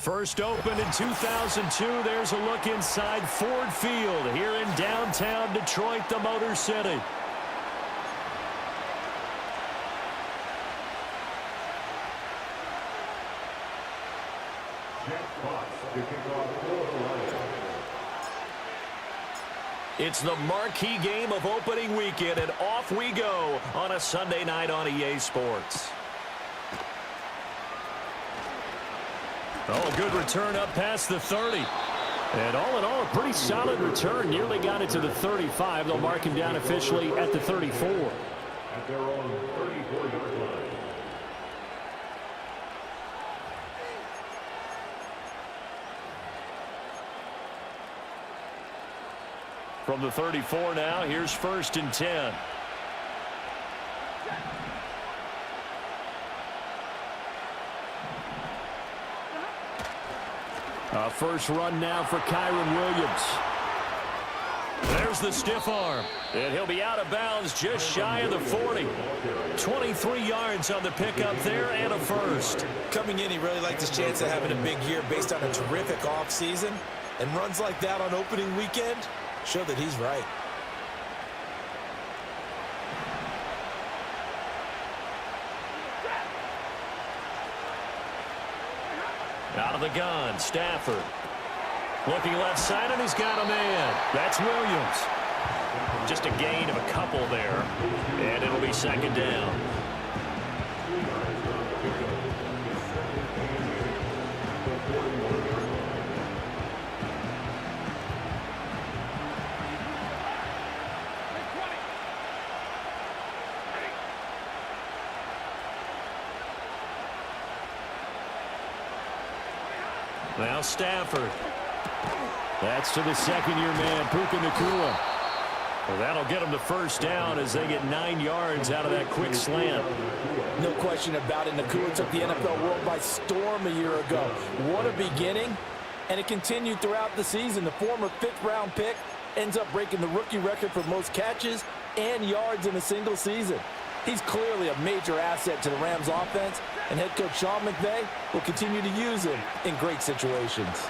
First opened in 2002, there's a look inside Ford Field here in downtown Detroit, the Motor City. It's the marquee game of opening weekend, and off we go on a Sunday night on EA Sports. Oh, good return up past the 30. And all in all, a pretty solid return. Nearly got it to the 35. They'll mark him down officially at the 34. At their own 34-yard line. From the 34 now, here's 1st and 10. First run now for Kyron Williams. There's the stiff arm. And he'll be out of bounds just shy of the 40. 23 yards on the pickup there and a first. Coming in, he really liked his chance of having a big year based on a terrific offseason. And runs like that on opening weekend show that he's right. Out of the gun, Stafford. Looking left side, and he's got a man. That's Williams. Just a gain of a couple there, and it'll be 2nd down. Now Stafford. That's to the second-year man, Puka Nacua. Well, that'll get them the 1st down as they get 9 yards out of that quick slant. No question about it. Nacua took the NFL world by storm a year ago. What a beginning. And it continued throughout the season. The former 5th-round pick ends up breaking the rookie record for most catches and yards in a single season. He's clearly a major asset to the Rams offense, and head coach Sean McVay will continue to use him in great situations.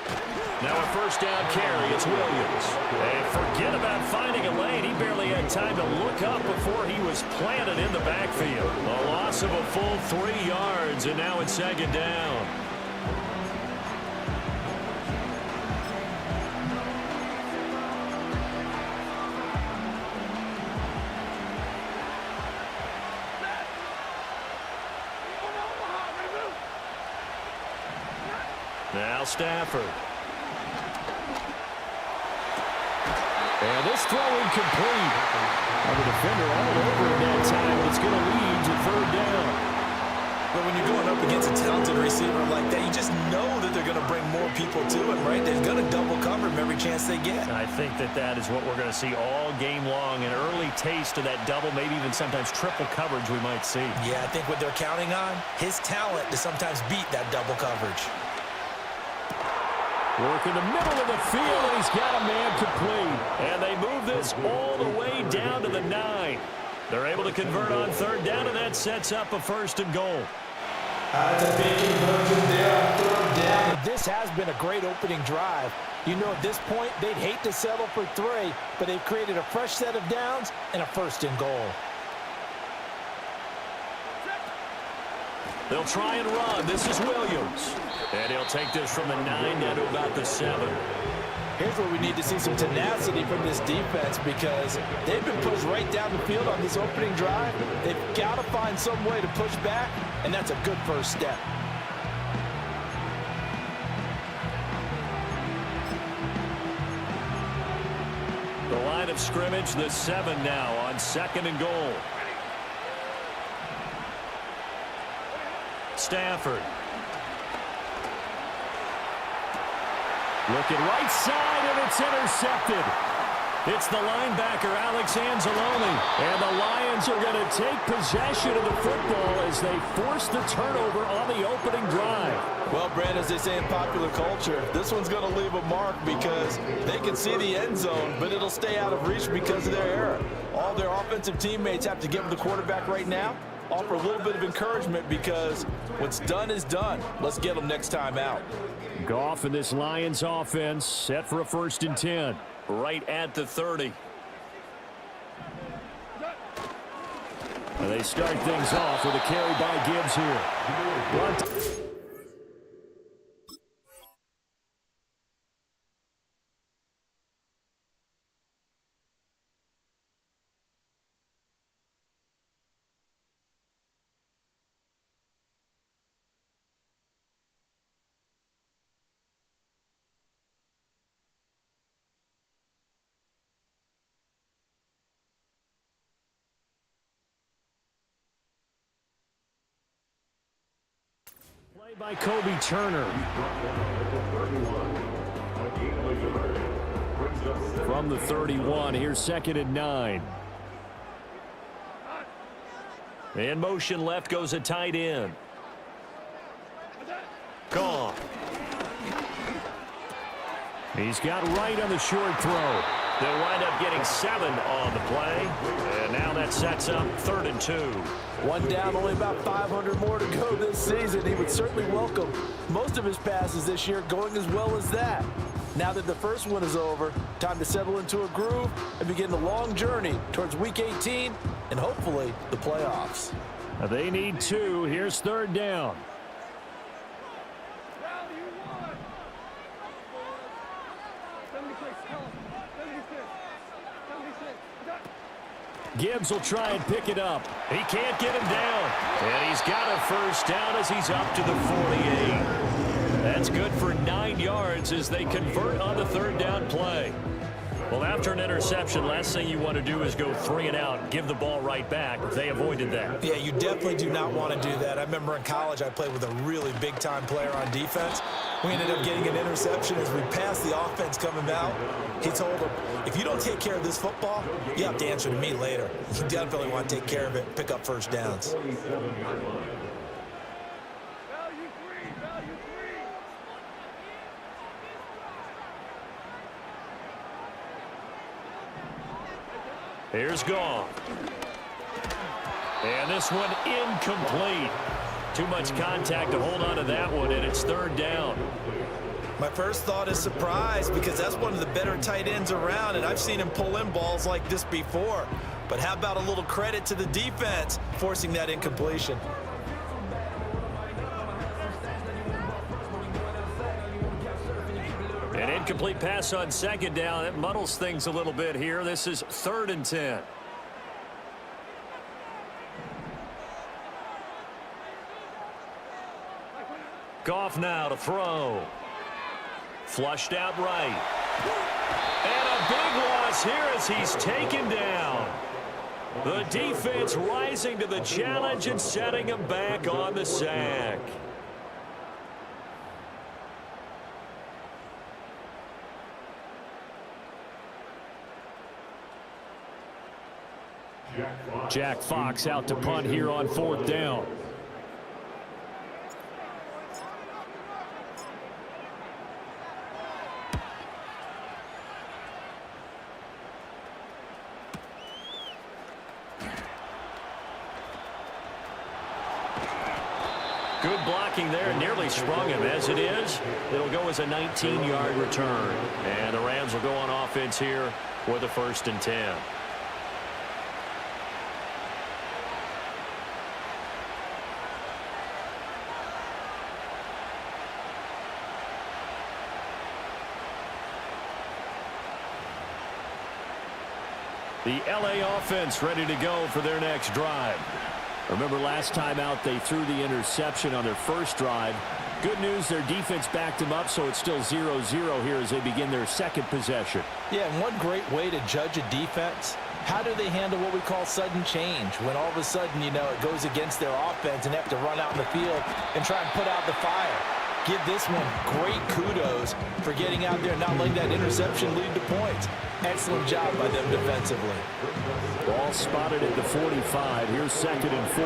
Now a 1st down carry, it's Williams. And forget about finding a lane. He barely had time to look up before he was planted in the backfield. A loss of a full 3 yards, and now it's 2nd down. Now Stafford. And this throw incomplete. The defender all over it that time, but it's going to lead to 3rd down. But when you're going up against a talented receiver like that, you just know that they're going to bring more people to him, right? They're going to double cover him every chance they get. I think that is what we're going to see all game long. An early taste of that double, maybe even sometimes triple coverage we might see. Yeah, I think what they're counting on, his talent to sometimes beat that double coverage. Work in the middle of the field, and he's got a man complete. And they move this all the way down to the 9. They're able to convert on 3rd down, and that sets up a 1st and goal. This has been a great opening drive. You know, at this point, they'd hate to settle for 3, but they've created a fresh set of downs and a 1st and goal. They'll try and run. This is Williams. And he'll take this from the 9 down to about the 7. Here's where we need to see some tenacity from this defense because they've been pushed right down the field on this opening drive. They've got to find some way to push back, and that's a good 1st step. The line of scrimmage, the 7 now on 2nd and goal. Stafford. Looking right side, and it's intercepted. It's the linebacker, Alex Anzalone. And the Lions are going to take possession of the football as they force the turnover on the opening drive. Well, Brad, as they say in popular culture, this one's going to leave a mark because they can see the end zone, but it'll stay out of reach because of their error. All their offensive teammates have to give the quarterback right now offer a little bit of encouragement because what's done is done. Let's get them next time out. Goff and this Lions offense set for a 1st and 10. Right at the 30. And they start things off with a carry by Gibbs here. Play by Kobe Turner. From the 31, here's 2nd and 9. In motion left goes a tight end. Gone. He's got right on the short throw. They'll wind up getting 7 on the play. And now that sets up 3rd and 2. One down, only about 500 more to go this season. He would certainly welcome most of his passes this year going as well as that. Now that the first one is over, time to settle into a groove and begin the long journey towards Week 18 and hopefully the playoffs. They need 2. Here's 3rd down. Gibbs will try and pick it up. He can't get him down. And he's got a 1st down as he's up to the 48. That's good for 9 yards as they convert on the 3rd down play. Well, after an interception, last thing you want to do is go 3 and out and give the ball right back. They avoided that. Yeah, you definitely do not want to do that. I remember in college I played with a really big-time player on defense. We ended up getting an interception as we passed the offense coming out. He told him, if you don't take care of this football, you have to answer to me later. You definitely want to take care of it, pick up 1st downs. Here's Goff. And this one incomplete. Too much contact to hold on to that one, and it's 3rd down. My first thought is surprise because that's one of the better tight ends around, and I've seen him pull in balls like this before. But how about a little credit to the defense forcing that incompletion? An incomplete pass on 2nd down. It muddles things a little bit here. This is 3rd and 10. Goff now to throw. Flushed out right. And a big loss here as he's taken down. The defense rising to the challenge and setting him back on the sack. Jack Fox out to punt here on 4th down. Good blocking there, nearly sprung him. As it is, it'll go as a 19-yard return. And the Rams will go on offense here with a 1st and 10. The LA offense ready to go for their next drive. Remember last time out they threw the interception on their first drive. Good news, their defense backed them up, so it's still 0-0 here as they begin their 2nd possession. Yeah, and one great way to judge a defense, how do they handle what we call sudden change? When all of a sudden, you know, it goes against their offense and they have to run out in the field and try and put out the fire. Give this one great kudos for getting out there and not letting that interception lead to points. Excellent job by them defensively. Ball spotted at the 45. Here's 2nd and 4.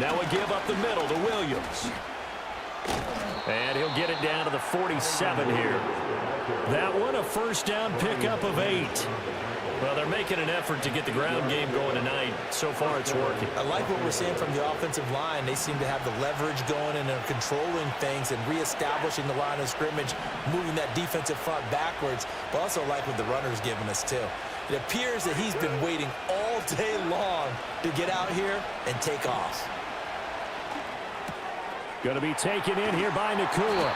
Now a give up the middle to Williams. And he'll get it down to the 47 here. That one, a first down pickup of 8. Well, they're making an effort to get the ground game going tonight. So far, it's working. I like what we're seeing from the offensive line. They seem to have the leverage going and are controlling things and reestablishing the line of scrimmage, moving that defensive front backwards. But also like what the runner's giving us, too. It appears that he's been waiting all day long to get out here and take off. Going to be taken in here by Nakua.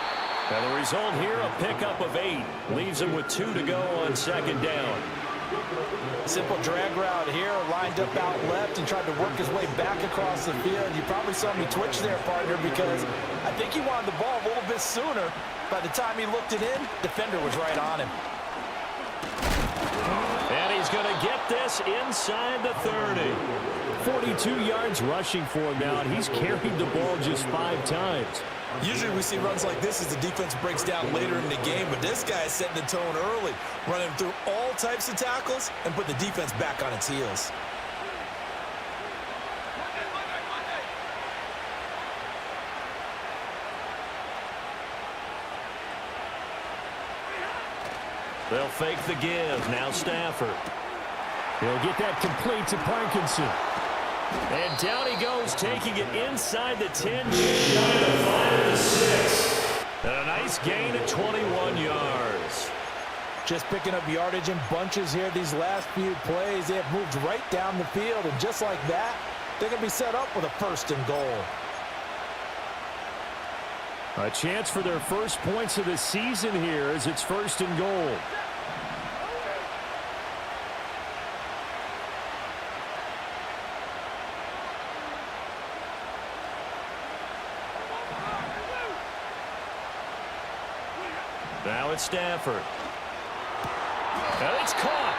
And the result here, a pickup of 8. Leaves him with 2 to go on second down. Simple drag route here, lined up out left and tried to work his way back across the field. You probably saw me twitch there, partner, because I think he wanted the ball a little bit sooner. By the time he looked it in, defender was right on him. And he's going to get this inside the 30. 42 yards rushing for him now, and he's carried the ball just 5 times. Usually we see runs like this as the defense breaks down later in the game, but this guy is setting the tone early, running through all types of tackles and put the defense back on its heels. They'll fake the give. Now Stafford. He'll get that complete to Parkinson. And down he goes, taking it inside the 10, shy of the 5 to 6. And a nice gain at 21 yards. Just picking up yardage in bunches here these last few plays. They have moved right down the field, and just like that, they're going to be set up with a 1st and goal. A chance for their first points of the season here as it's 1st and goal. Now it's Stafford. And it's caught.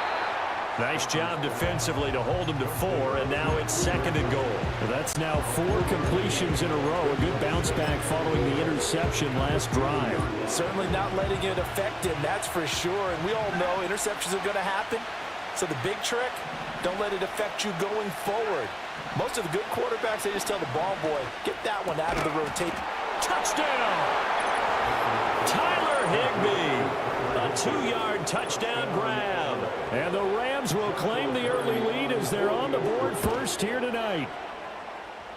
Nice job defensively to hold him to 4, and now it's 2nd and goal. Well, that's now 4 completions in a row. A good bounce back following the interception last drive. Certainly not letting it affect him, that's for sure. And we all know interceptions are going to happen. So the big trick, don't let it affect you going forward. Most of the good quarterbacks, they just tell the ball boy, get that one out of the rotation. Touchdown! Tyler Higbee, a 2-yard touchdown grab. And the Rams will claim the early lead as they're on the board first here tonight.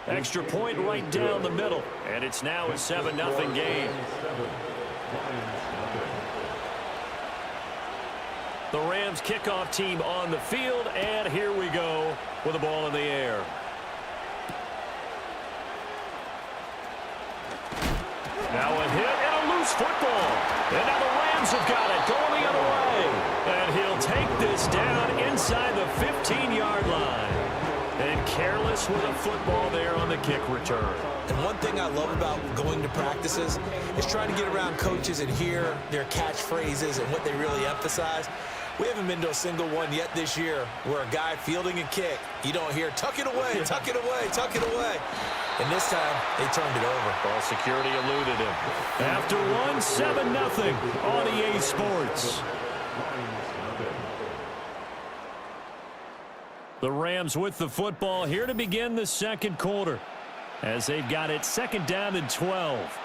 Extra point right down the middle. And it's now a 7-0 game. The Rams kickoff team on the field. And here we go with the ball in the air. Now a hit and a loose football. And now the Rams have got it going the other way. And he'll take this down inside the 15-yard line. And careless with a football there on the kick return. And one thing I love about going to practices is trying to get around coaches and hear their catchphrases and what they really emphasize. We haven't been to a single one yet this year where a guy fielding a kick, you don't hear, tuck it away, tuck it away, tuck it away. And this time, they turned it over. Ball security eluded him. After one, 7-0 on EA Sports. The Rams with the football here to begin the second quarter as they've got it 2nd down and 12.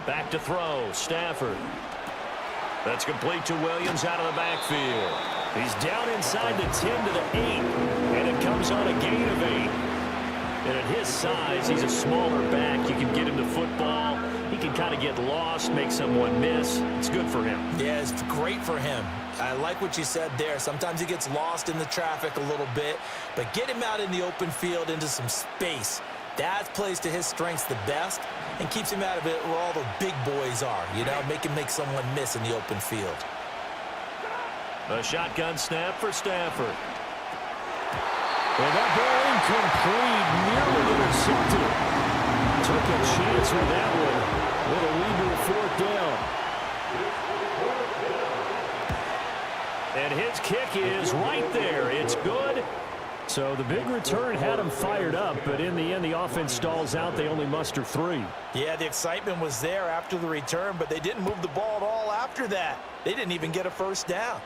Back to throw, Stafford. That's complete to Williams out of the backfield. He's down inside the 10 to the 8, and it comes on a gain of 8. And at his size, he's a smaller back. You can get him the football. He can kind of get lost, make someone miss. It's good for him. Yeah, it's great for him. I like what you said there. Sometimes he gets lost in the traffic a little bit, but get him out in the open field into some space. That plays to his strengths the best and keeps him out of it where all the big boys are, you know, make him make someone miss in the open field. A shotgun snap for Stafford. Well, that ball incomplete, nearly intercepted. Took a chance with that one. With a lead to a 4th down. And his kick is right there. It's good. So the big return had them fired up, but in the end, the offense stalls out. They only muster 3. Yeah, the excitement was there after the return, but they didn't move the ball at all after that. They didn't even get a first down.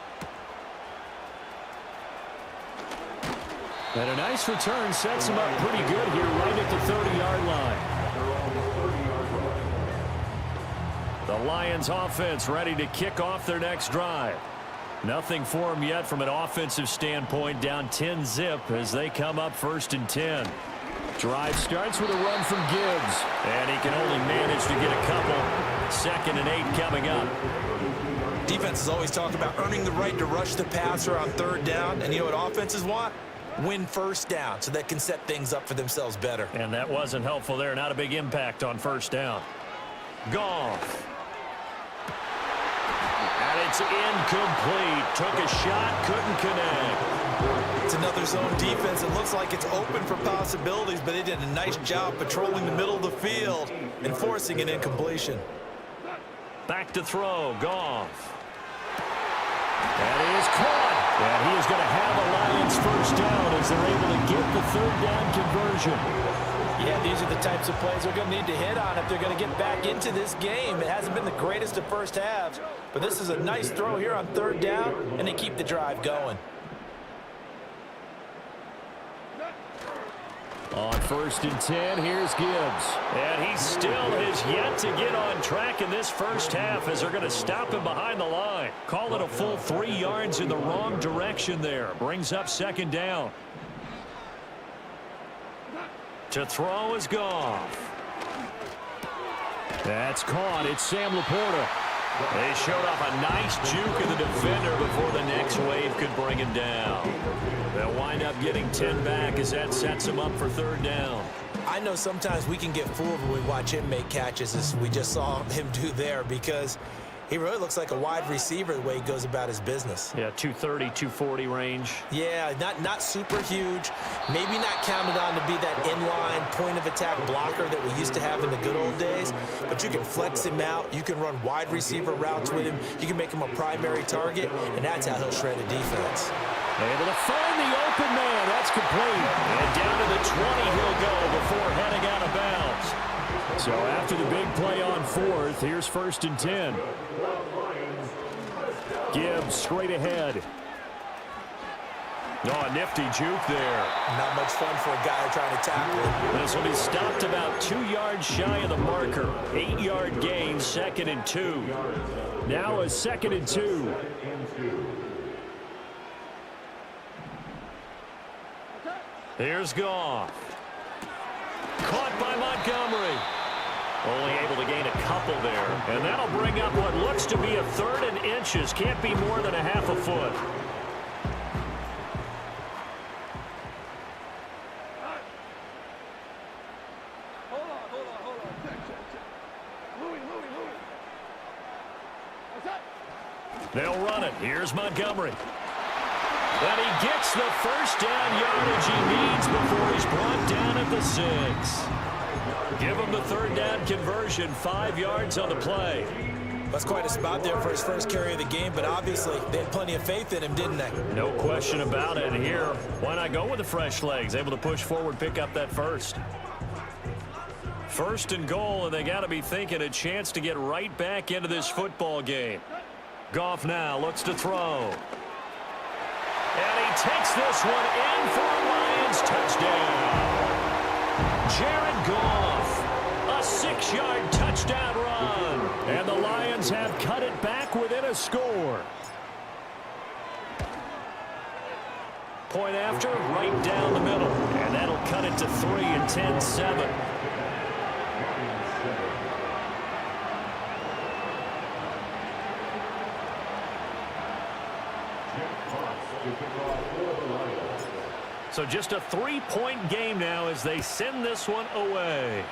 And a nice return sets them up pretty good here right at the 30-yard line. The Lions offense ready to kick off their next drive. Nothing for them yet from an offensive standpoint, down 10-zip as they come up 1st and 10. Drive starts with a run from Gibbs, and he can only manage to get a couple. 2nd and 8 coming up. Defenses always talk about earning the right to rush the passer on 3rd down, and you know what offenses want? Win 1st down so they can set things up for themselves better. And that wasn't helpful there. Not a big impact on 1st down. Goff. And it's incomplete. Took a shot, couldn't connect. It's another zone defense. It looks like it's open for possibilities, but they did a nice job patrolling the middle of the field and forcing an incompletion. Back to throw. Goff. And he is caught. And he is going to have a Lions 1st down as they're able to get the 3rd down conversion. Yeah, these are the types of plays they're going to need to hit on if they're going to get back into this game. It hasn't been the greatest of first halves, but this is a nice throw here on 3rd down, and they keep the drive going. On 1st and 10, here's Gibbs. And he still has yet to get on track in this first half as they're going to stop him behind the line. Call it a full 3 yards in the wrong direction there. Brings up 2nd down. To throw is Goff. That's caught. It's Sam Laporta. They showed off a nice juke of the defender before the next wave could bring him down. They'll wind up getting 10 back as that sets them up for 3rd down. I know sometimes we can get fooled when we watch him make catches as we just saw him do there because he really looks like a wide receiver the way he goes about his business. Yeah, 230, 240 range. Yeah, not super huge. Maybe not counted on to be that inline point-of-attack blocker that we used to have in the good old days. But you can flex him out. You can run wide receiver routes with him. You can make him a primary target, and that's how he'll shred a defense. Able to find the open man. That's complete. And down to the 20 he'll go before heading out of bounds. So after the big play on 4th, here's 1st and 10. Gibbs straight ahead. Oh, a nifty juke there. Not much fun for a guy trying to tackle him. This will be stopped about 2 yards shy of the marker. 8-yard gain, 2nd and 2. Now a 2nd and 2. Here's Goff. Caught by Montgomery. Only able to gain a couple there. And that'll bring up what looks to be a 3rd and inches. Can't be more than a half a foot. Hold on. Check. They'll run it. Here's Montgomery. And he gets the 1st down yardage he needs before he's brought down at the 6. Give him the 3rd down conversion, 5 yards on the play. That's quite a spot there for his first carry of the game, but obviously they had plenty of faith in him, didn't they? No question about it. Here, why not go with the fresh legs? Able to push forward, pick up that 1st. 1st and goal, and they got to be thinking a chance to get right back into this football game. Goff now looks to throw. And he takes this one in for a Lions touchdown. Jared Goff, a 6-yard touchdown run. And the Lions have cut it back within a score. Point after, right down the middle. And that'll cut it to 3 and 10-7. So just a 3-point game now as they send this one away.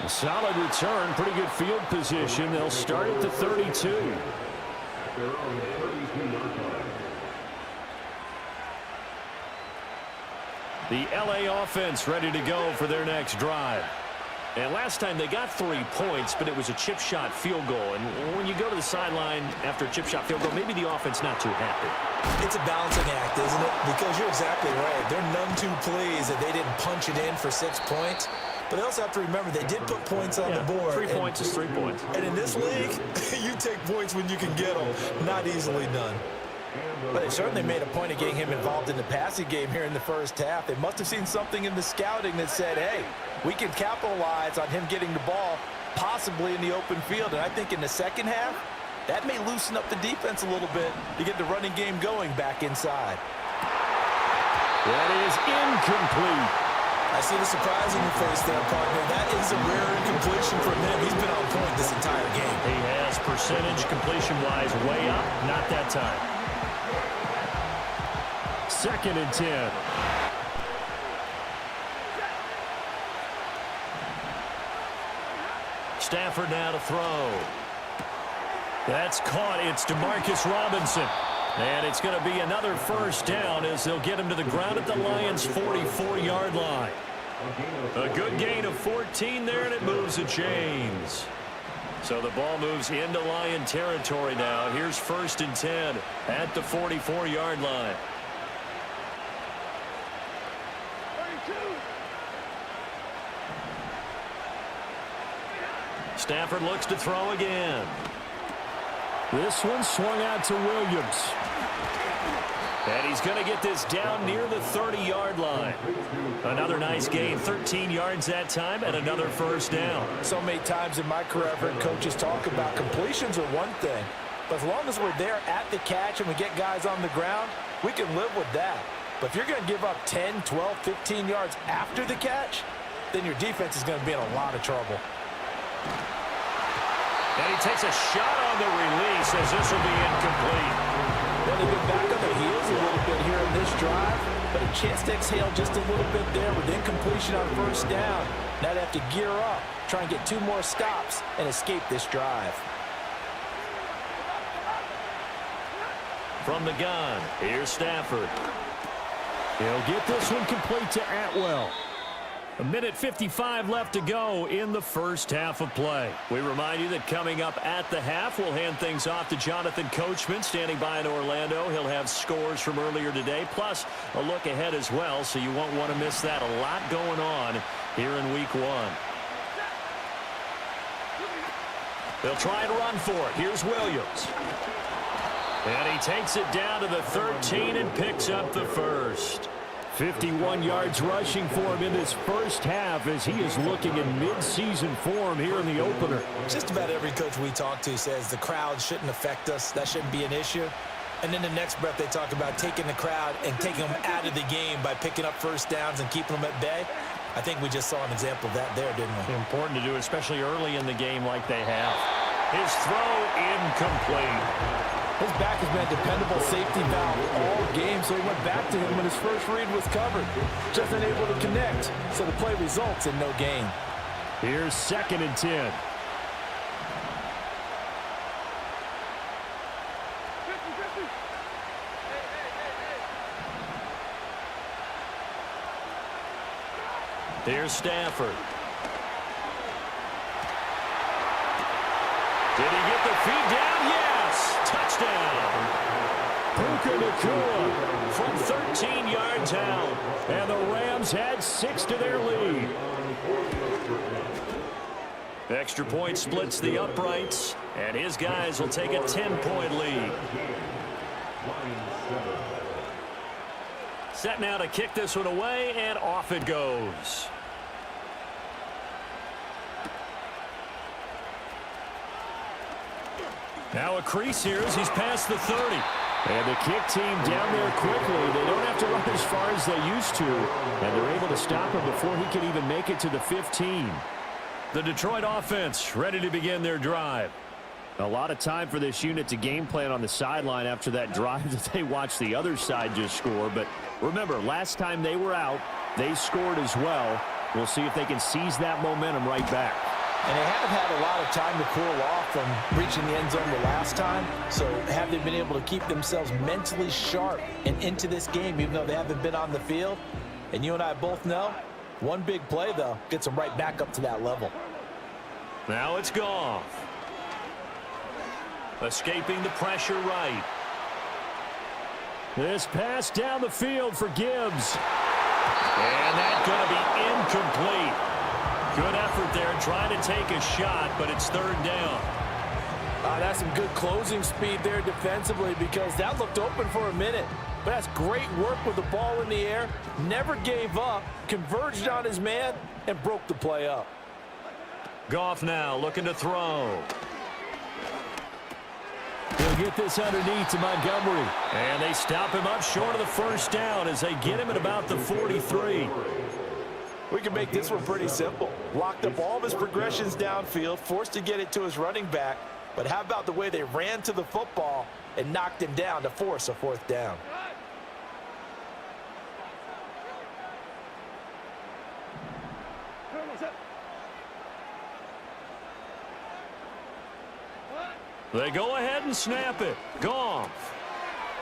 A solid return, pretty good field position. They'll start at the 32. The LA offense ready to go for their next drive. And last time they got 3 points, but it was a chip shot field goal. And when you go to the sideline after a chip shot field goal, maybe the offense not too happy. It's a balancing act, isn't it? Because you're exactly right. They're none too pleased that they didn't punch it in for 6 points. But they also have to remember they did put points on the board. 3 points is 3 points. And in this league, you take points when you can get them. Not easily done. But they certainly made a point of getting him involved in the passing game here in the first half. They must have seen something in the scouting that said, hey, we can capitalize on him getting the ball possibly in the open field. And I think in the second half, that may loosen up the defense a little bit to get the running game going back inside. That is incomplete. I see the surprise in your face there, partner. That is a rare incompletion from him. He's been on point this entire game. He has percentage completion-wise way up. Not that time. 2nd and 10. Stafford now to throw. That's caught. It's DeMarcus Robinson. And it's going to be another first down as they'll get him to the ground at the Lions' 44-yard line. A good gain of 14 there, and it moves the chains. So the ball moves into Lion territory now. Here's 1st and 10 at the 44-yard line. Stafford looks to throw again. This one swung out to Williams. And he's going to get this down near the 30-yard line. Another nice gain, 13 yards that time, and another first down. So many times in my career, I've heard coaches talk about completions are one thing. But as long as we're there at the catch and we get guys on the ground, we can live with that. But if you're going to give up 10, 12, 15 yards after the catch, then your defense is going to be in a lot of trouble. And he takes a shot on the release as this will be incomplete. Well, they've been back on their heels a little bit here in this drive, but a chance to exhale just a little bit there with incompletion on first down. Now they have to gear up, try and get 2 more stops, and escape this drive. From the gun, here's Stafford. He'll get this one complete to Atwell. 1:55 left to go in the first half of play. We remind you that coming up at the half, we'll hand things off to Jonathan Coachman standing by in Orlando. He'll have scores from earlier today, plus a look ahead as well, so you won't want to miss that. A lot going on here in week 1. They'll try and run for it. Here's Williams. And he takes it down to the 13 and picks up the first. 51 yards rushing for him in this first half as he is looking in mid-season form here in the opener. Just about every coach we talk to says the crowd shouldn't affect us. That shouldn't be an issue. And then the next breath they talk about taking the crowd and taking them out of the game by picking up first downs and keeping them at bay. I think we just saw an example of that there, didn't we? Important to do, especially early in the game like they have. His throw incomplete. His back has been a dependable safety valve all game, so he went back to him when his first read was covered. Just unable to connect, so the play results in no gain. Here's 2nd and 10. Here's Stafford. Did he get the feed down? Yes! Touchdown! Puka Nacua from 13 yards out. And the Rams had 6 to their lead. Extra point splits the uprights. And his guys will take a 10-point lead. Set now to kick this one away, and off it goes. Now a crease here as he's past the 30. And the kick team down there quickly. They don't have to run as far as they used to. And they're able to stop him before he can even make it to the 15. The Detroit offense ready to begin their drive. A lot of time for this unit to game plan on the sideline after that drive that they watched the other side just score. But remember, last time they were out, they scored as well. We'll see if they can seize that momentum right back. And they haven't had a lot of time to cool off from reaching the end zone the last time. So have they been able to keep themselves mentally sharp and into this game, even though they haven't been on the field? And you and I both know One big play, though, gets them right back up to that level. Now it's Goff. Escaping the pressure right. This pass down the field for Gibbs. And that's going to be incomplete. Good effort there trying to take a shot, but it's third down. That's some good closing speed there defensively because that looked open for a minute. But that's great work with the ball in the air. Never gave up, converged on his man, and broke the play up. Goff now looking to throw. He'll get this underneath to Montgomery. And they stop him up short of the first down as they get him at about the 43. We can make this one pretty simple. Locked up all of his progressions downfield, forced to get it to his running back. But how about the way they ran to the football and knocked him down to force a fourth down? They go ahead and snap it. Goff.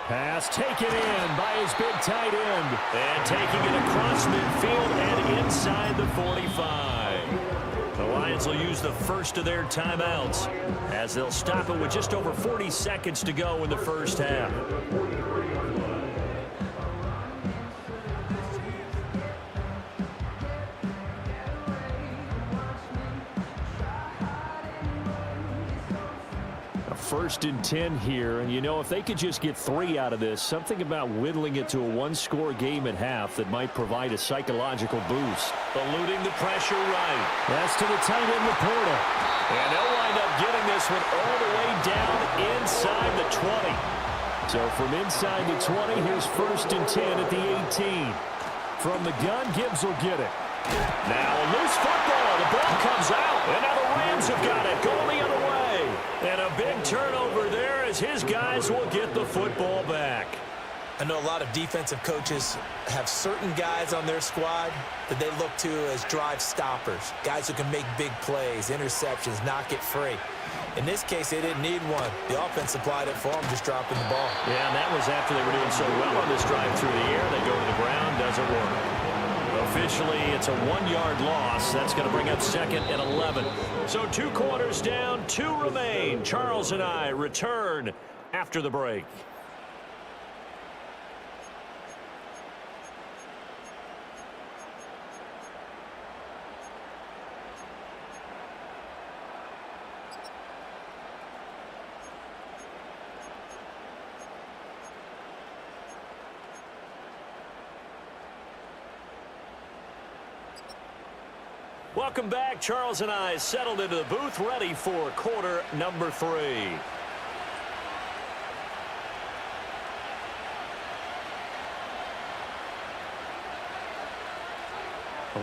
Pass taken in by his big tight end. And taking it across midfield and inside the 45. The Lions will use the first of their timeouts as they'll stop it with just over 40 seconds to go in the first half. First and 10 here, and you know, if they could just get 3 out of this, something about whittling it to a one-score game at half that might provide a psychological boost. Eluding the pressure right. That's to the tight end, Laporta. And they'll wind up getting this one all the way down inside the 20. So from inside the 20, here's first and 10 at the 18. From the gun, Gibbs will get it. Now a loose football. The ball comes out, and now the Rams have got it. Going the other way. And a big turnover there as his guys will get the football back. I know a lot of defensive coaches have certain guys on their squad that they look to as drive stoppers, guys who can make big plays, interceptions, knock it free. In this case, they didn't need one. The offense supplied it for them, just dropping the ball. Yeah, and that was after they were doing so well on this drive through the air. They go to the ground, doesn't work. Officially, it's a 1-yard loss. That's going to bring up second and 11. So 2 quarters down, 2 remain. Charles and I return after the break. Welcome back. Charles and I settled into the booth, ready for quarter number 3.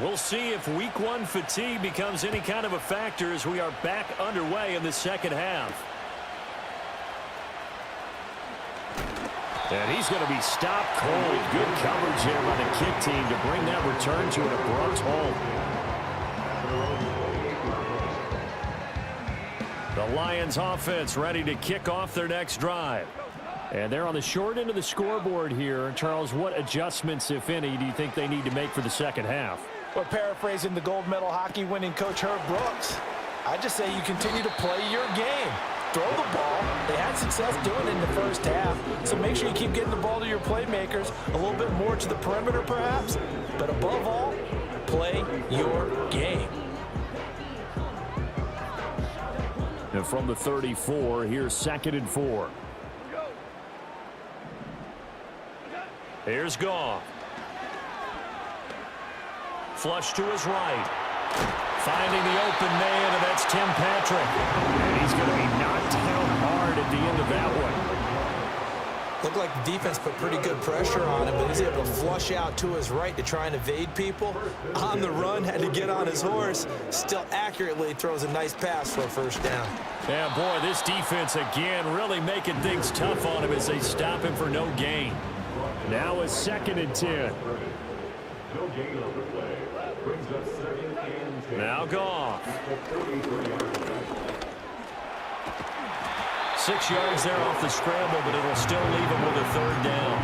We'll see if week 1 fatigue becomes any kind of a factor as we are back underway in the second half. And he's going to be stopped cold. Good coverage there by the kick team to bring that return to an abrupt halt. The Lions offense ready to kick off their next drive. And they're on the short end of the scoreboard here. Charles, what adjustments, if any, do you think they need to make for the second half? Well, paraphrasing the gold medal hockey winning coach Herb Brooks, I just say you continue to play your game. Throw the ball. They had success doing it in the first half. So make sure you keep getting the ball to your playmakers, a little bit more to the perimeter perhaps. But above all, play your game. And from the 34, here's second and 4. Here's Goff. Flush to his right. Finding the open man, and that's Tim Patrick. And he's going to be knocked down hard at the end of that one. Looked like the defense put pretty good pressure on him, but he's able to flush out to his right to try and evade people. On the run, had to get on his horse. Still accurately throws a nice pass for a first down. Yeah, boy, this defense again really making things tough on him as they stop him for no gain. Now a second and 10. No gain on the play. Brings us second and 10. Now Goff. 6 yards there off the scramble, but it'll still leave him with a third down.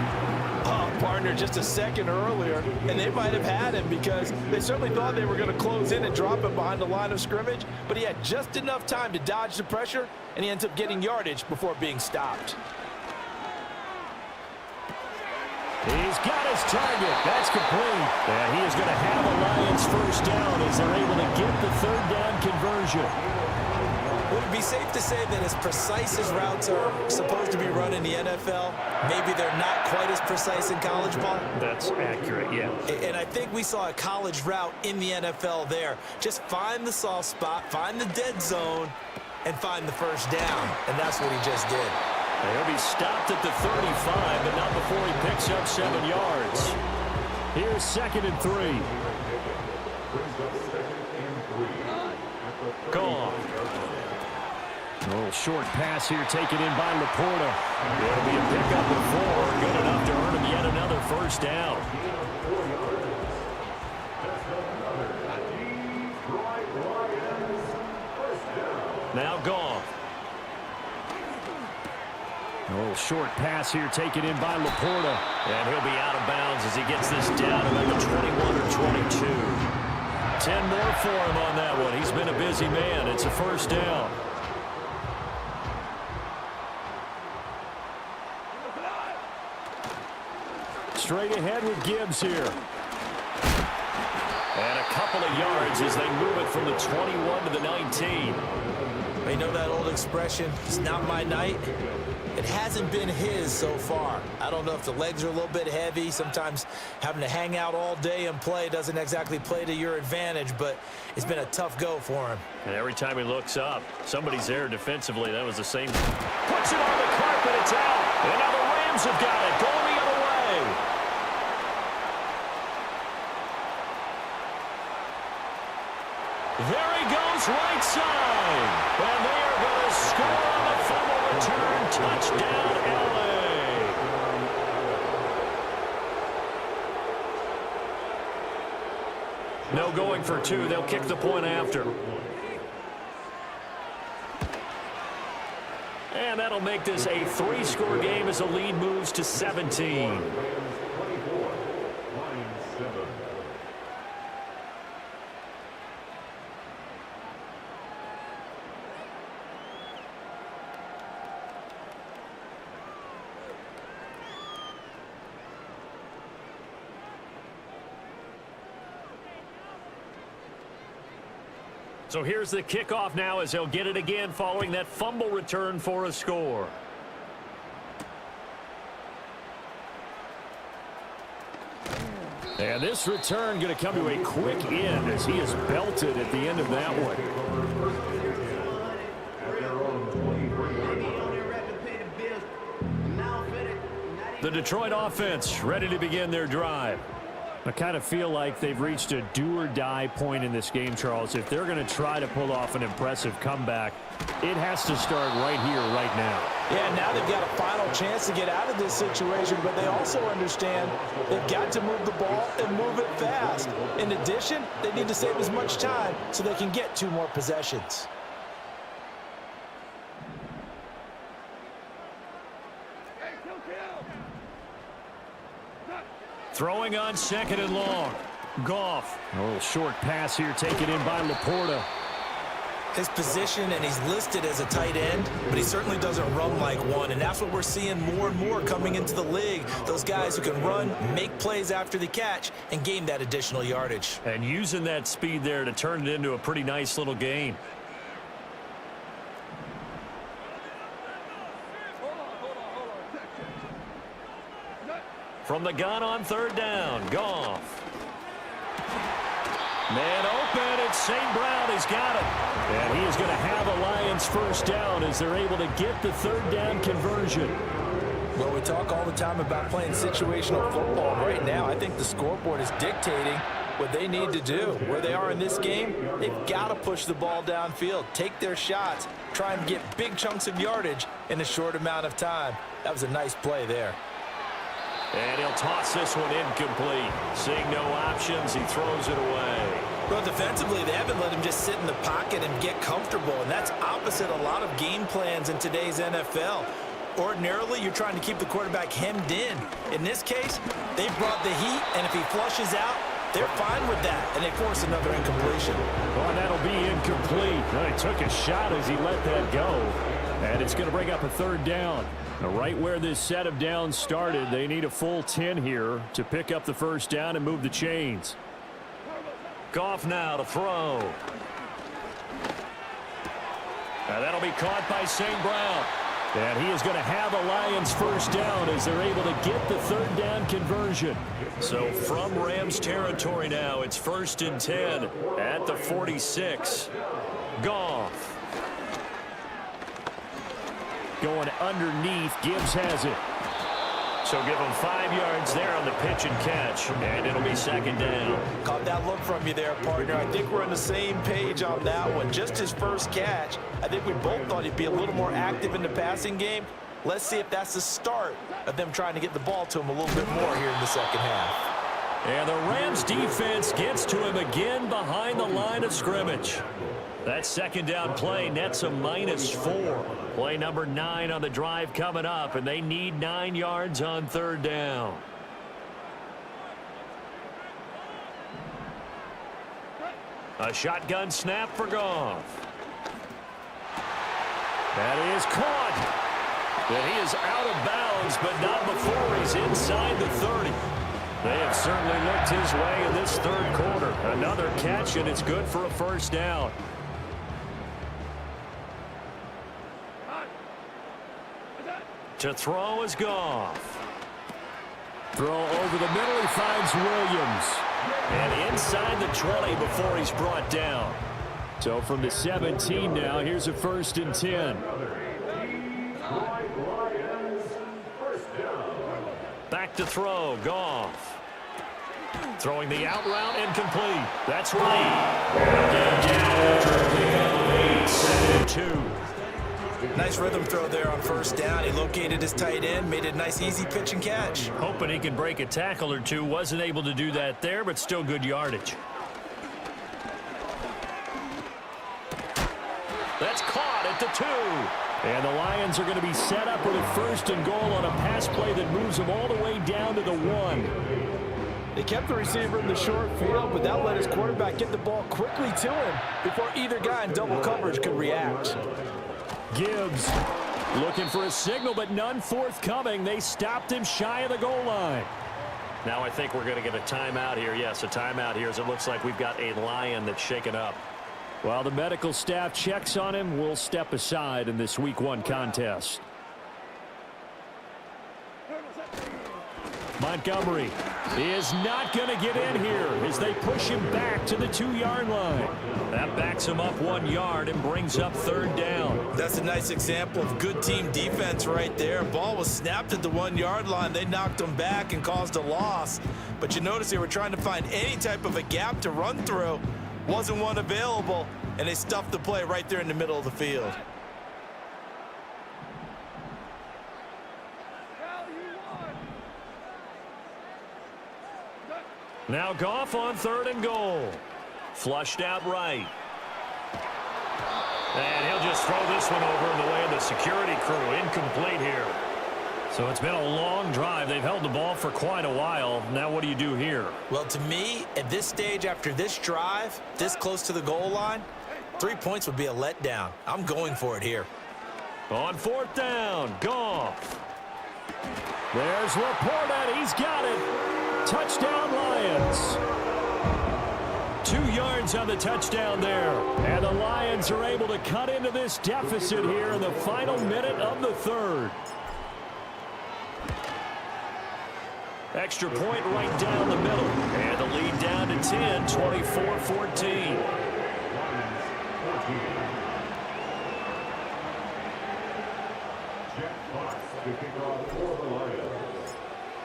Oh, part Gardner just a second earlier, and they might have had him because they certainly thought they were going to close in and drop him behind the line of scrimmage, but he had just enough time to dodge the pressure, and he ends up getting yardage before being stopped. He's got his target. That's complete. And he is going to have a Lions first down as they're able to get the third down conversion. Would it be safe to say that as precise as routes are supposed to be run in the NFL, maybe they're not quite as precise in college ball? That's accurate, yeah. And I think we saw a college route in the NFL there. Just find the soft spot, find the dead zone, and find the first down. And that's what he just did. He'll be stopped at the 35, but not before he picks up 7 yards. Here's 2nd and 3. Gone. A little short pass here taken in by Laporta. It'll be a pickup of 4, good enough to earn him yet another first down. Now gone. A little short pass here taken in by Laporta. And he'll be out of bounds as he gets this down about the 21 or 22. 10 more for him on that one. He's been a busy man. It's a first down. Straight ahead with Gibbs here. And a couple of yards as they move it from the 21 to the 19. You know that old expression, it's not my night? It hasn't been his so far. I don't know if the legs are a little bit heavy. Sometimes having to hang out all day and play doesn't exactly play to your advantage, but it's been a tough go for him. And every time he looks up, somebody's there defensively. That was the same. Puts it on the carpet. It's out. And now the Rams have got it. Going the other way. There he goes right side. And they are going to score on the fumble return. Touchdown, LA. No going for 2. They'll kick the point after. And that'll make this a 3-score game as the lead moves to 17. So here's the kickoff now as they'll get it again following that fumble return for a score. And this return going to come to a quick end as he is belted at the end of that one. The Detroit offense ready to begin their drive. I kind of feel like they've reached a do-or-die point in this game, Charles. If they're going to try to pull off an impressive comeback, it has to start right here, right now. Yeah, now they've got a final chance to get out of this situation, but they also understand they've got to move the ball and move it fast. In addition, they need to save as much time so they can get 2 more possessions. Throwing on 2nd and long. Goff. A little short pass here taken in by Laporta. His position, and he's listed as a tight end, but he certainly doesn't run like one, and that's what we're seeing more and more coming into the league. Those guys who can run, make plays after the catch, and gain that additional yardage. And using that speed there to turn it into a pretty nice little game. From the gun on 3rd down, Goff. Man open, it's St. Brown, he's got it. And he is going to have a Lions first down as they're able to get the 3rd down conversion. Well, we talk all the time about playing situational football. Right now, I think the scoreboard is dictating what they need to do. Where they are in this game, they've got to push the ball downfield, take their shots, try and get big chunks of yardage in a short amount of time. That was a nice play there. And he'll toss this one incomplete. Seeing no options, he throws it away. Well, defensively, they haven't let him just sit in the pocket and get comfortable, and that's opposite a lot of game plans in today's NFL. Ordinarily, you're trying to keep the quarterback hemmed in. In this case, they brought the heat, and if he flushes out, they're fine with that, and they force another incompletion. Well, that'll be incomplete. Well, he took a shot as he let that go, and it's going to bring up a third down. Now, right where this set of downs started, they need a full 10 here to pick up the first down and move the chains. Goff now to throw. Now that'll be caught by St. Brown. And he is going to have a Lions first down as they're able to get the third down conversion. So from Rams territory now, it's 1st and 10 at the 46. Goff. Going underneath, Gibbs has it. So give him 5 yards there on the pitch and catch, and it'll be 2nd down. Caught that look from you there, partner. I think we're on the same page on that one. Just his first catch. I think we both thought he'd be a little more active in the passing game. Let's see if that's the start of them trying to get the ball to him a little bit more here in the second half. And the Rams defense gets to him again behind the line of scrimmage. That 2nd down play nets a -4. Play number 9 on the drive coming up, and they need 9 yards on 3rd down. A shotgun snap for Goff. That is caught. And he is out of bounds, but not before he's inside the 30. They have certainly looked his way in this 3rd quarter. Another catch, and it's good for a first down. To throw is Goff. Throw over the middle, he finds Williams. And inside the 20 before he's brought down. So from the 17 now, here's a 1st and 10. Back to throw, Goff. Throwing the out route, incomplete. That's right. And 2. Nice rhythm throw there on 1st down. He located his tight end, made it a nice easy pitch and catch. Hoping he can break a tackle or two. Wasn't able to do that there, but still good yardage. That's caught at the 2. And the Lions are going to be set up with a 1st and goal on a pass play that moves them all the way down to the 1. They kept the receiver in the short field, but that let his quarterback get the ball quickly to him before either guy in double coverage could react. Gibbs looking for a signal, but none forthcoming. They stopped him shy of the goal line. Now I think we're going to get a timeout here. Yes, a timeout here as it looks like we've got a Lion that's shaken up. While the medical staff checks on him, we'll step aside in this Week 1 contest. Montgomery is not going to get in here as they push him back to the 2-yard line. That backs him up 1 yard and brings up 3rd down. That's a nice example of good team defense right there. Ball was snapped at the 1-yard line. They knocked him back and caused a loss. But you notice they were trying to find any type of a gap to run through. Wasn't one available, and they stuffed the play right there in the middle of the field. Now Goff on 3rd and goal. Flushed out right. And he'll just throw this one over in the way of the security crew. Incomplete here. So it's been a long drive. They've held the ball for quite a while. Now what do you do here? Well, to me, at this stage after this drive, this close to the goal line, 3 points would be a letdown. I'm going for it here. On 4th down, Goff. There's Laporta. He's got it. Touchdown, Lions. 2 yards on the touchdown there. And the Lions are able to cut into this deficit here in the final minute of the 3rd. Extra point right down the middle. And the lead down to 10, 24-14.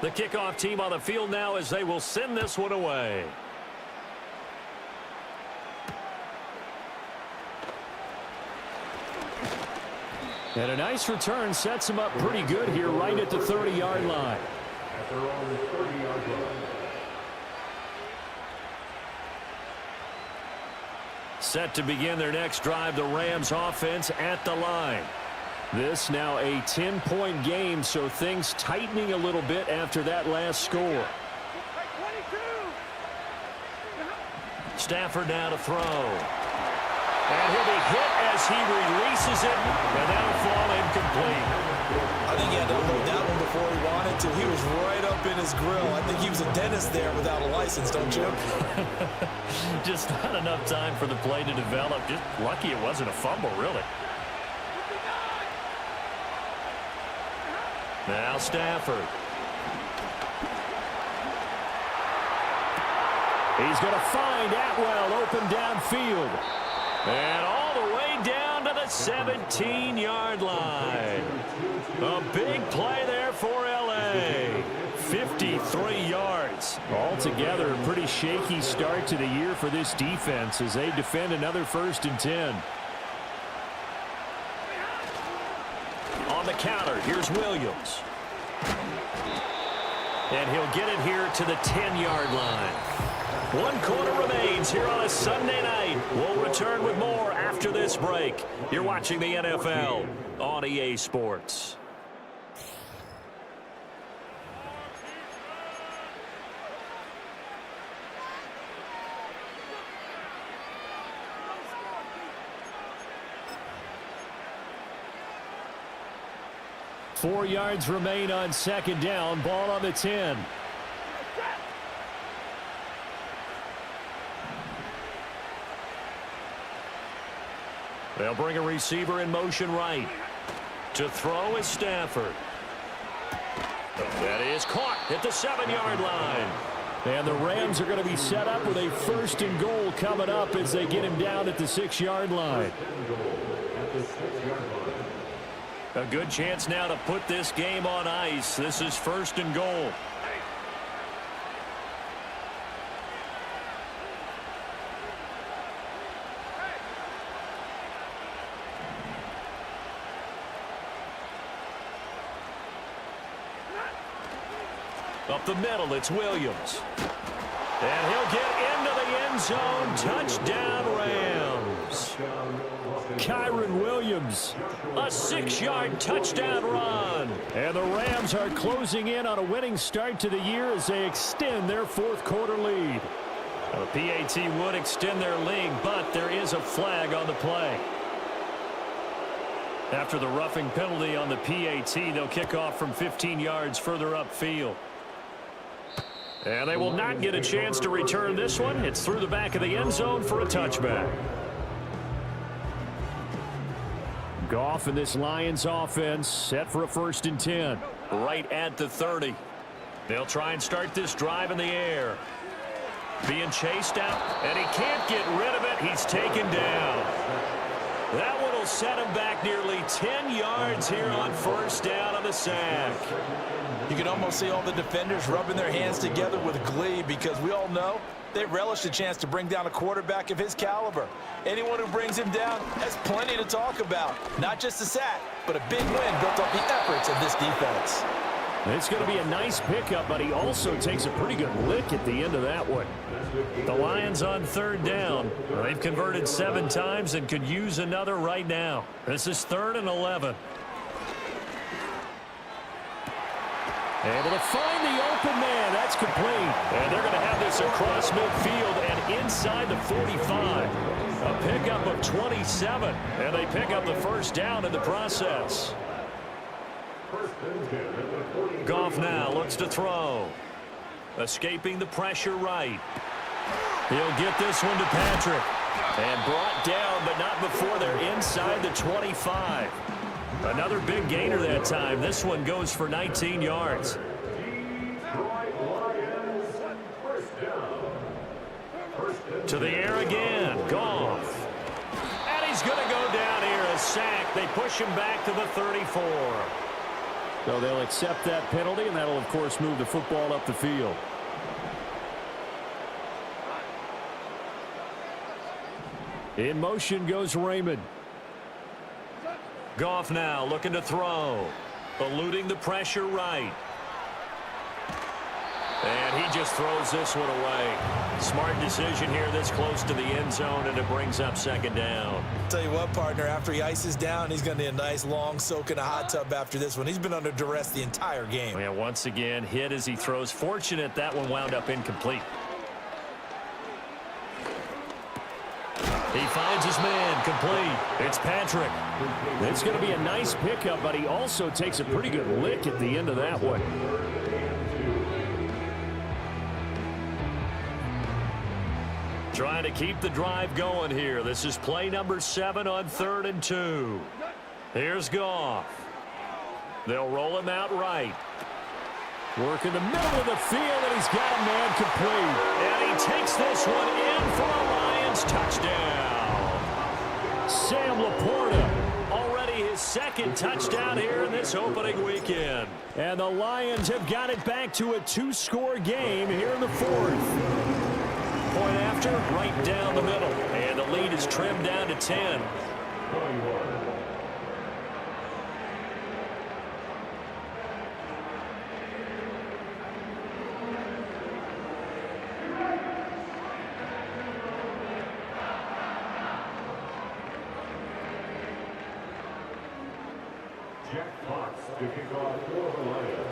The kickoff team on the field now as they will send this one away. And a nice return sets him up pretty good here right at the 30-yard line. At their own 30-yard line. Set to begin their next drive, the Rams offense at the line. This now a 10-point game, so things tightening a little bit after that last score. Stafford now to throw. And he'll be hit as he releases it, and that'll fall incomplete. I think he had to unload that one before he wanted to. He was right up in his grill. I think he was a dentist there without a license, don't you? Just not enough time for the play to develop. Just lucky it wasn't a fumble, really. Now Stafford. He's going to find Atwell open downfield. And all the way down to the 17-yard line. A big play there for L.A. 53 yards. Altogether, a pretty shaky start to the year for this defense as they defend another 1st and 10. On the counter, here's Williams. And he'll get it here to the 10-yard line. 1 quarter remains here on a Sunday night. We'll return with more after this break. You're watching the NFL on EA Sports. Four yards remain on 2nd down. Ball on the 10. They'll bring a receiver in motion right. To throw is Stafford. That is caught at the 7-yard line. And the Rams are going to be set up with a 1st and goal coming up as they get him down at the 6-yard line. A good chance now to put this game on ice. This is 1st and goal. Up the middle, it's Williams. And he'll get into the end zone. Touchdown, Rams. Kyron Williams, a 6-yard touchdown run. And the Rams are closing in on a winning start to the year as they extend their 4th quarter lead. The PAT would extend their lead, but there is a flag on the play. After the roughing penalty on the PAT, they'll kick off from 15 yards further upfield. And they will not get a chance to return this one. It's through the back of the end zone for a touchback. Goff and this Lions offense set for a 1st and 10. Right at the 30. They'll try and start this drive in the air. Being chased out, and he can't get rid of it. He's taken down. That one will set him back nearly 10 yards here on 1st down on the sack. You can almost see all the defenders rubbing their hands together with glee because we all know they relish a chance to bring down a quarterback of his caliber. Anyone who brings him down has plenty to talk about. Not just a sack, but a big win built off the efforts of this defense. It's going to be a nice pickup, but he also takes a pretty good lick at the end of that one. The Lions on 3rd down. They've converted 7 times and could use another right now. This is 3rd and 11. Able to find the open man. That's complete. And they're going to have this across midfield and inside the 45. A pickup of 27. And they pick up the 1st down in the process. Goff now looks to throw. Escaping the pressure right. He'll get this one to Patrick. And brought down, but not before they're inside the 25. Another big gainer that time. This one goes for 19 yards. To the air again. Goff. And he's going to go down here. A sack. They push him back to the 34. So they'll accept that penalty, and that'll, of course, move the football up the field. In motion goes Raymond. Goff now looking to throw. Eluding the pressure right. And he just throws this one away. Smart decision here this close to the end zone, and it brings up second down. Tell you what, partner, after he ices down, he's going to need a nice long soak in a hot tub after this one. He's been under duress the entire game. Yeah, once again, hit as he throws. Fortunate that one wound up incomplete. He finds his man, complete. It's Patrick. It's going to be a nice pickup, but he also takes a pretty good lick at the end of that one. Trying to keep the drive going here. This is play number 7 on 3rd and 2. Here's Goff. They'll roll him out right. Work in the middle of the field, and he's got a man complete. And he takes this one in for a Lions touchdown. Sam Laporta, already his second touchdown here in this opening weekend. And the Lions have got it back to a 2-score game here in the 4th. Point after, right down the middle. And the lead is trimmed down to 10. Jack Fox to kick off for the Lions.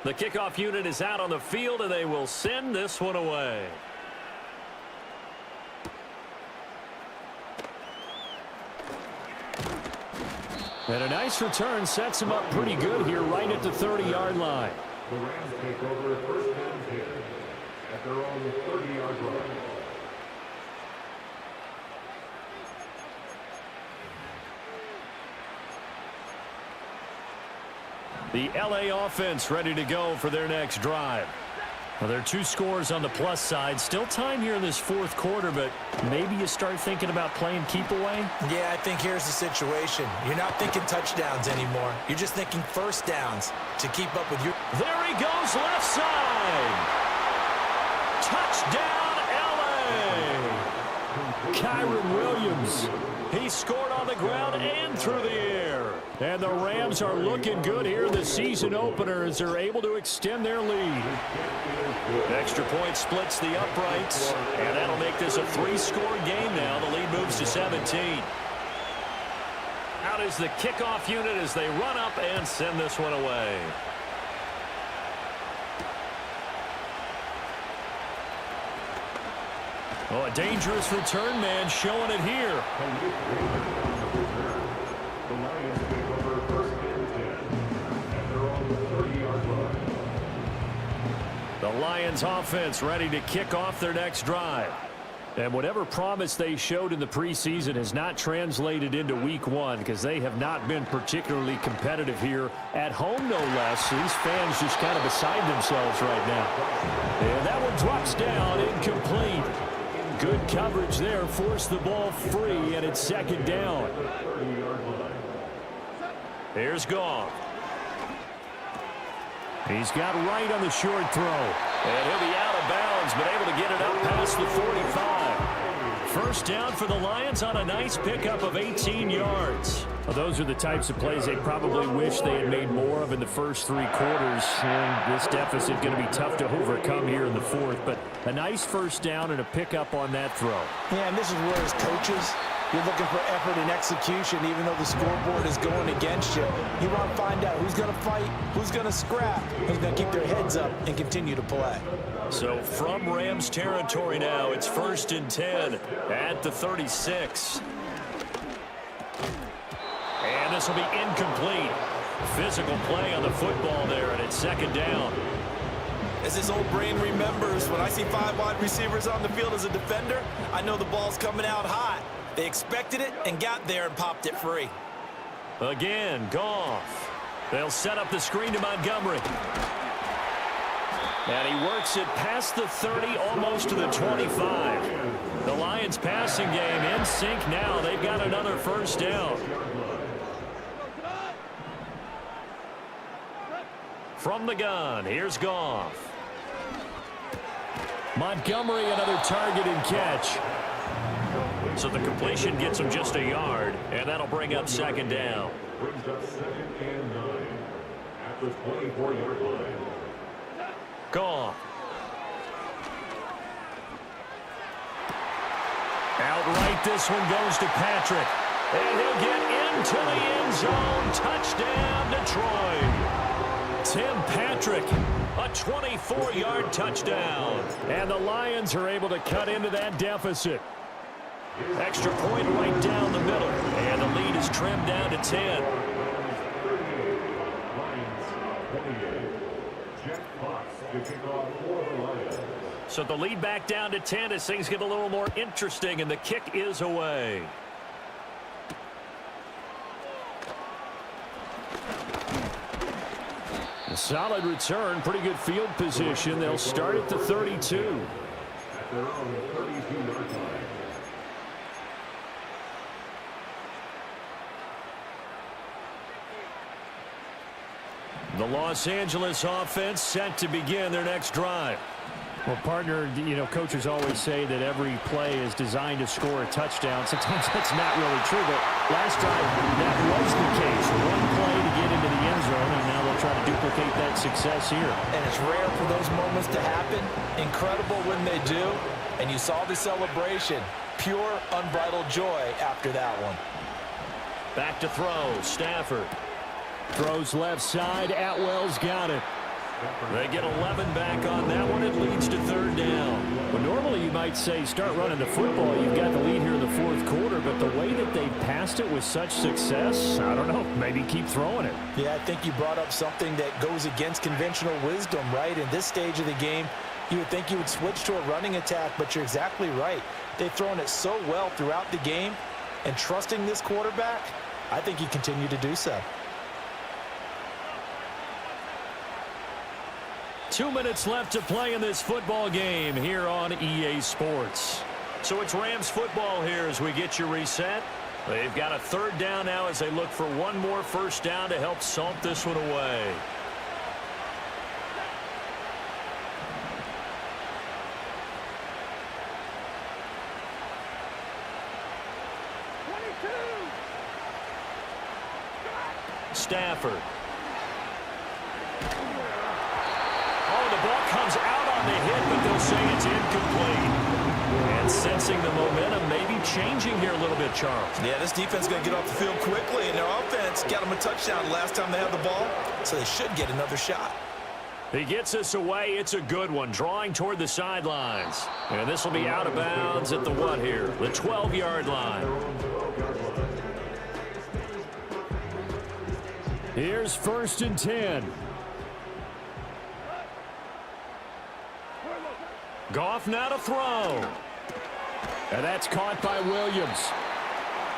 The kickoff unit is out on the field, and they will send this one away. And a nice return sets him up pretty good here right at the 30-yard line. The Rams take over first and 10 at their own 30-yard line. The LA offense ready to go for their next drive. Well, there are 2 scores on the plus side. Still time here in this 4th quarter, but maybe you start thinking about playing keep away? Yeah, I think here's the situation. You're not thinking touchdowns anymore. You're just thinking first downs to keep up with your... There he goes, left side. Touchdown, LA. Kyron Williams. He scored on the ground and through the air. And the Rams are looking good here in the season opener as they're able to extend their lead. Extra point splits the uprights, and that'll make this a 3-score game now. The lead moves to 17. Out is the kickoff unit as they run up and send this one away. Oh, a dangerous return man showing it here. The Lions take over first and 10 at their own 30-yard line. The Lions offense ready to kick off their next drive. And whatever promise they showed in the preseason has not translated into week 1 because they have not been particularly competitive here at home, no less. These fans just kind of beside themselves right now. And that one drops down, incomplete. Good coverage there, forced the ball free, and it's second down. Here's Goff. He's got right on the short throw. And he'll be out of bounds, but able to get it up past the 45. First down for the Lions on a nice pickup of 18 yards. Well, those are the types of plays they probably wish they had made more of in the first 3 quarters. And this deficit going to be tough to overcome here in the 4th. But a nice first down and a pickup on that throw. Yeah, and this is where as coaches, you're looking for effort and execution, even though the scoreboard is going against you. You want to find out who's going to fight, who's going to scrap, who's going to keep their heads up and continue to play. So from Rams territory now, it's 1st and 10 at the 36. And this will be incomplete. Physical play on the football there, and it's second down. As this old brain remembers, when I see 5 wide receivers on the field as a defender, I know the ball's coming out hot. They expected it and got there and popped it free. Again, Goff. They'll set up the screen to Montgomery. And he works it past the 30, almost to the 25. The Lions passing game in sync now. They've got another first down. From the gun, here's Goff. Montgomery, another target and catch. So the completion gets him just a yard, and that'll bring up second down. Brings up 2nd and 9 at the 24-yard line. Goff. Outright, this one goes to Patrick. And he'll get into the end zone. Touchdown, Detroit. Tim Patrick, a 24-yard touchdown. And the Lions are able to cut into that deficit. Extra point right down the middle. And the lead is trimmed down to 10. Lions 28. Jack Fox to kick off for the Lions. So the lead back down to 10 as things get a little more interesting, and the kick is away. A solid return, pretty good field position. They'll start at the 32. At their own 32-yard line. The Los Angeles offense set to begin their next drive. Well, partner, you know, coaches always say that every play is designed to score a touchdown. Sometimes that's not really true, but last time that was the case. One play to get into the end zone, and now they'll try to duplicate that success here. And it's rare for those moments to happen. Incredible when they do. And you saw the celebration. Pure, unbridled joy after that one. Back to throw, Stafford. Throws left side. Atwell's got it. They get 11 back on that one. It leads to third down. Well, normally you might say start running the football. You've got the lead here in the fourth quarter, but the way that they've passed it with such success, I don't know, maybe keep throwing it. Yeah, I think you brought up something that goes against conventional wisdom, right? In this stage of the game, you would think you would switch to a running attack, but you're exactly right. They've thrown it so well throughout the game, and trusting this quarterback, I think you continue to do so. 2 minutes left to play in this football game here on EA Sports. So it's Rams football here as we get you reset. They've got a third down now as they look for one more first down to help salt this one away. Stafford. Oh, the ball comes out on the hit, but they'll say it's incomplete. And sensing the momentum maybe changing here a little bit, Charles. Yeah, this defense is going to get off the field quickly, and their offense got them a touchdown the last time they had the ball, so they should get another shot. He gets us away. It's a good one, drawing toward the sidelines. And this will be out of bounds at the what here? The 12-yard line. Here's 1st and 10. Goff now to throw. And that's caught by Williams.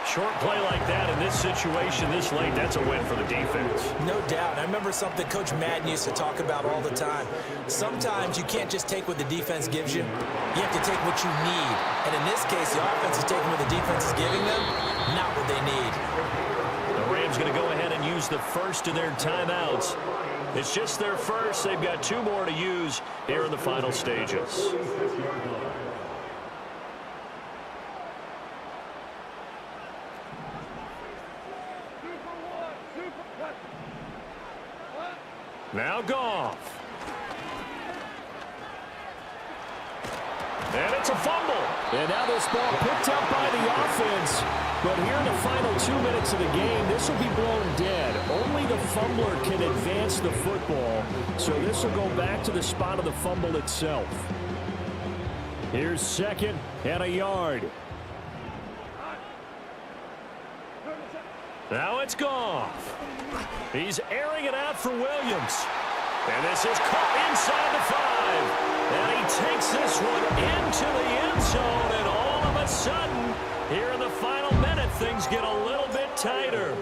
Short play like that in this situation this late, that's a win for the defense. No doubt. I remember something Coach Madden used to talk about all the time. Sometimes you can't just take what the defense gives you. You have to take what you need. And in this case, the offense is taking what the defense is giving them, not what they need. The Rams going to go ahead and use the first of their timeouts. It's just their first. They've got 2 more to use here in the final stages. Now Goff. And it's a fumble. And now this ball picked up by the offense. But here in the final 2 minutes of the game, this will be blown dead. Only the fumbler can advance the football. So this will go back to the spot of the fumble itself. Here's 2nd and a yard. Now it's Goff. He's airing it out for Williams. And this is caught inside the 5. And he takes this one into the end zone. And all of a sudden, here in the final minute, things get a little bit tighter.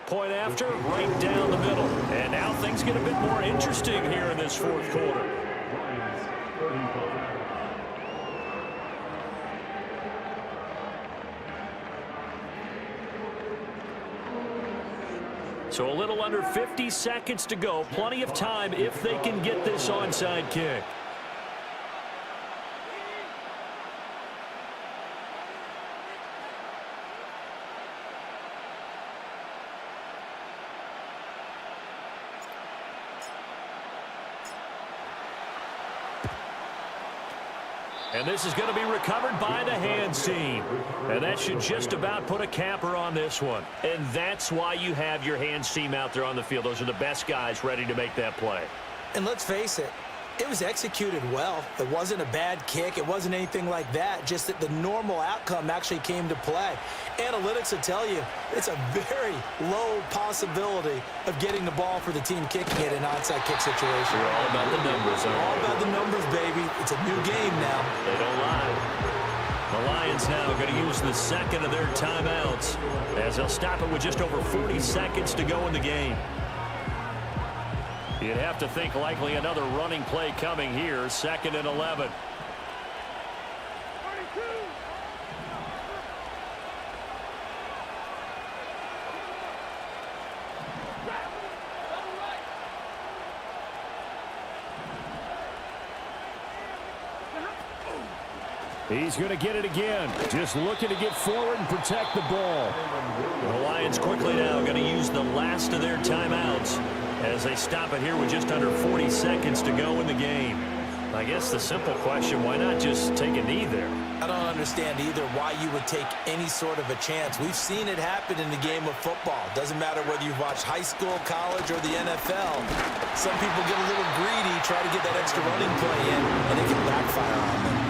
Point after, right down the middle. And now things get a bit more interesting here in this fourth quarter. So a little under 50 seconds to go. Plenty of time if they can get this onside kick. And this is going to be recovered by the hands team. And that should just about put a capper on this one. And that's why you have your hands team out there on the field. Those are the best guys ready to make that play. And let's face it, it was executed well. It wasn't a bad kick. It wasn't anything like that. Just that the normal outcome actually came to play. Analytics will tell you it's a very low possibility of getting the ball for the team kicking it in an onside kick situation. We're all about the numbers. All about the numbers, baby. It's a new game now. They don't lie. The Lions now are going to use the second of their timeouts as they'll stop it with just over 40 seconds to go in the game. You'd have to think likely another running play coming here, 2nd and 11. He's going to get it again. Just looking to get forward and protect the ball. The Lions quickly now going to use the last of their timeouts as they stop it here with just under 40 seconds to go in the game. I guess the simple question, why not just take a knee there? I don't understand either why you would take any sort of a chance. We've seen it happen in the game of football. Doesn't matter whether you've watched high school, college, or the NFL. Some people get a little greedy, try to get that extra running play in, and it can backfire on them.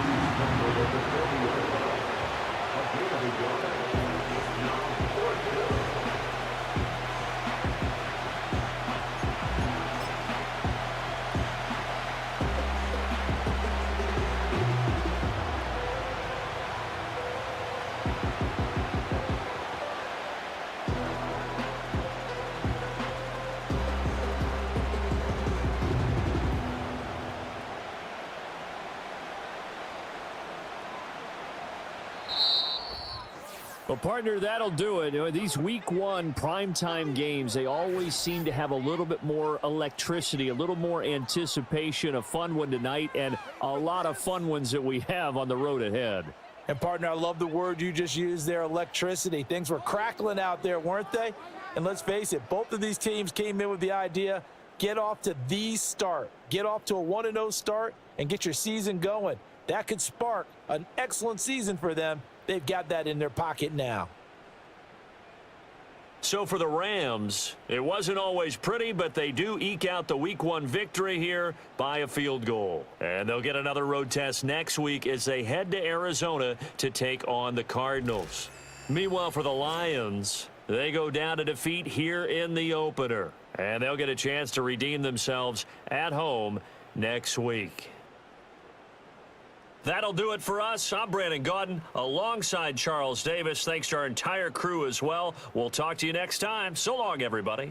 Well, partner, that'll do it. You know, these week one primetime games, they always seem to have a little bit more electricity, a little more anticipation. A fun one tonight, and a lot of fun ones that we have on the road ahead. And, partner, I love the word you just used there, electricity. Things were crackling out there, weren't they? And let's face it, both of these teams came in with the idea, get off to the start. Get off to a 1-0 start and get your season going. That could spark an excellent season for them. They've got that in their pocket now. So for the Rams, it wasn't always pretty, but they do eke out the week one victory here by a field goal. And they'll get another road test next week as they head to Arizona to take on the Cardinals. Meanwhile, for the Lions, they go down to defeat here in the opener. And they'll get a chance to redeem themselves at home next week. That'll do it for us. I'm Brandon Gaudin alongside Charles Davis. Thanks to our entire crew as well. We'll talk to you next time. So long, everybody.